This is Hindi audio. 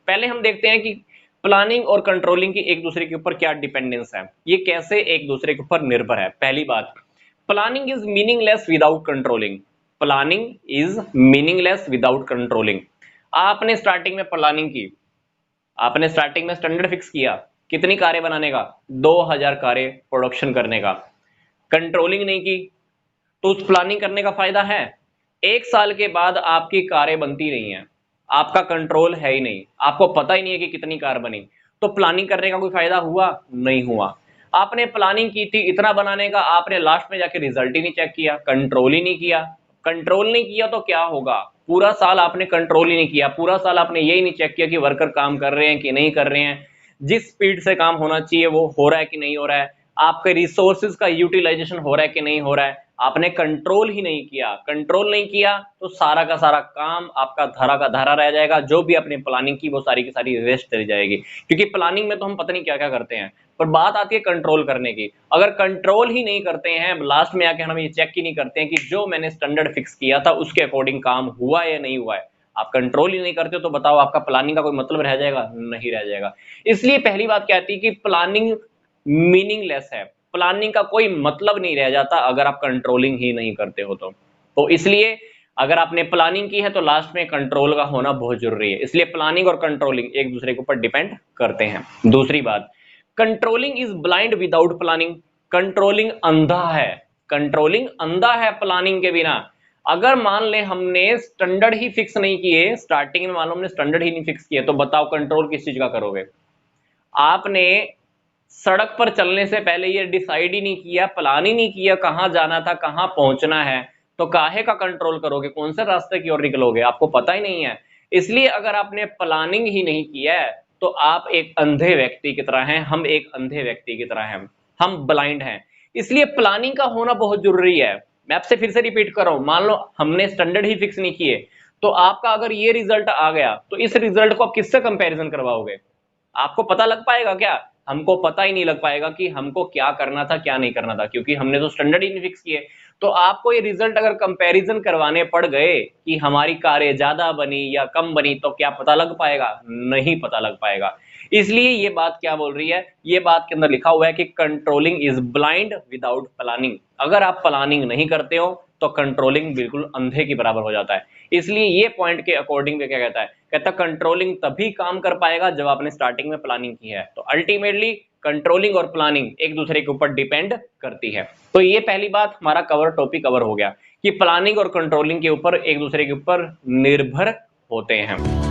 पहले हम देखते हैं कि प्लानिंग और कंट्रोलिंग की एक दूसरे के ऊपर क्या डिपेंडेंस है, ये कैसे एक दूसरे के ऊपर निर्भर है। पहली बात, planning is meaningless without controlling. Planning is meaningless without controlling. आपने स्टार्टिंग में प्लानिंग की, आपने स्टार्टिंग में स्टैंडर्ड फिक्स किया कितनी कारें बनाने का, 2000 कारें प्रोडक्शन करने का, कंट्रोलिंग नहीं की तो उस प्लानिंग करने का फायदा है? एक साल के बाद आपकी कारें बनती नहीं है, आपका कंट्रोल है ही नहीं, आपको पता ही नहीं है कि कितनी कार बनी, तो प्लानिंग करने का कोई फायदा हुआ? नहीं हुआ। आपने प्लानिंग की थी इतना बनाने का, आपने लास्ट में जाके रिजल्ट ही नहीं चेक किया, कंट्रोल ही नहीं किया। कंट्रोल नहीं किया तो क्या होगा? पूरा साल आपने कंट्रोल ही नहीं किया, पूरा साल आपने यही नहीं चेक किया कि वर्कर काम कर रहे हैं कि नहीं कर रहे हैं, जिस स्पीड से काम होना चाहिए वो हो रहा है कि नहीं हो रहा है, आपके रिसोर्सेज का यूटिलाइजेशन हो रहा है कि नहीं हो रहा है। आपने कंट्रोल ही नहीं किया, कंट्रोल नहीं किया तो सारा का सारा काम आपका धारा का धारा रह जाएगा, जो भी आपने प्लानिंग की वो सारी की सारी वेस्ट चली जाएगी। क्योंकि प्लानिंग में तो हम पता नहीं क्या क्या करते हैं, पर बात आती है कंट्रोल करने की। अगर कंट्रोल ही नहीं करते हैं, लास्ट में आके हम ये चेक ही नहीं करते हैं कि जो मैंने स्टैंडर्ड फिक्स किया था उसके अकॉर्डिंग काम हुआ या नहीं हुआ है, आप कंट्रोल ही नहीं करते हो, तो बताओ आपका प्लानिंग का कोई मतलब रह जाएगा? नहीं रह जाएगा। इसलिए पहली बात क्या आती है कि प्लानिंग मीनिंगलेस है, प्लानिंग का कोई मतलब नहीं रह जाता अगर आप कंट्रोलिंग ही नहीं करते हो तो इसलिए अगर आपने प्लानिंग की है तो लास्ट में कंट्रोल का होना बहुत जरूरी है। इसलिए प्लानिंग और कंट्रोलिंग एक दूसरे के ऊपर डिपेंड करते हैं। दूसरी बात, controlling is blind without planning. Controlling अंधा है, कंट्रोलिंग अंधा है प्लानिंग के बिना। अगर मान ले हमने स्टैंडर्ड ही फिक्स नहीं किए, स्टार्टिंग में मान लो हमने स्टैंडर्ड ही नहीं फिक्स किए, तो बताओ कंट्रोल किस चीज का करोगे? आपने सड़क पर चलने से पहले ये डिसाइड ही नहीं किया, प्लान ही नहीं किया कहां जाना था, कहां पहुंचना है, तो काहे का कंट्रोल करोगे? कौन से रास्ते की ओर निकलोगे? आपको पता ही नहीं है। इसलिए अगर आपने प्लानिंग ही नहीं किया है तो आप एक अंधे व्यक्ति की तरह हैं, हम एक अंधे व्यक्ति की तरह हैं, हम ब्लाइंड हैं। इसलिए प्लानिंग का होना बहुत जरूरी है। मैं आपसे फिर से रिपीट कर रहा हूं, मान लो हमने स्टैंडर्ड ही फिक्स नहीं किए, तो आपका अगर ये रिजल्ट आ गया तो इस रिजल्ट को आप किससे कंपैरिजन करवाओगे? आपको पता लग पाएगा क्या? हमको पता ही नहीं लग पाएगा कि हमको क्या करना था क्या नहीं करना था, क्योंकि हमने तो स्टैंडर्ड ही नहीं फिक्स किए। तो आपको ये रिजल्ट अगर कंपैरिजन करवाने पड़ गए कि हमारी कारें ज्यादा बनी या कम बनी, तो क्या पता लग पाएगा? नहीं पता लग पाएगा। इसलिए ये बात क्या बोल रही है, ये बात के अंदर लिखा हुआ है कि controlling is blind without planning. अगर आप प्लानिंग नहीं करते हो तो कंट्रोलिंग बिल्कुल अंधे के बराबर हो जाता है। इसलिए ये पॉइंट के अकॉर्डिंग क्या कहता है, कहता कंट्रोलिंग तभी काम कर पाएगा जब आपने स्टार्टिंग में प्लानिंग की है। तो अल्टीमेटली कंट्रोलिंग और प्लानिंग एक दूसरे के ऊपर डिपेंड करती है। तो ये पहली बात हमारा टॉपिक कवर हो गया कि प्लानिंग और कंट्रोलिंग के ऊपर एक दूसरे के ऊपर निर्भर होते हैं।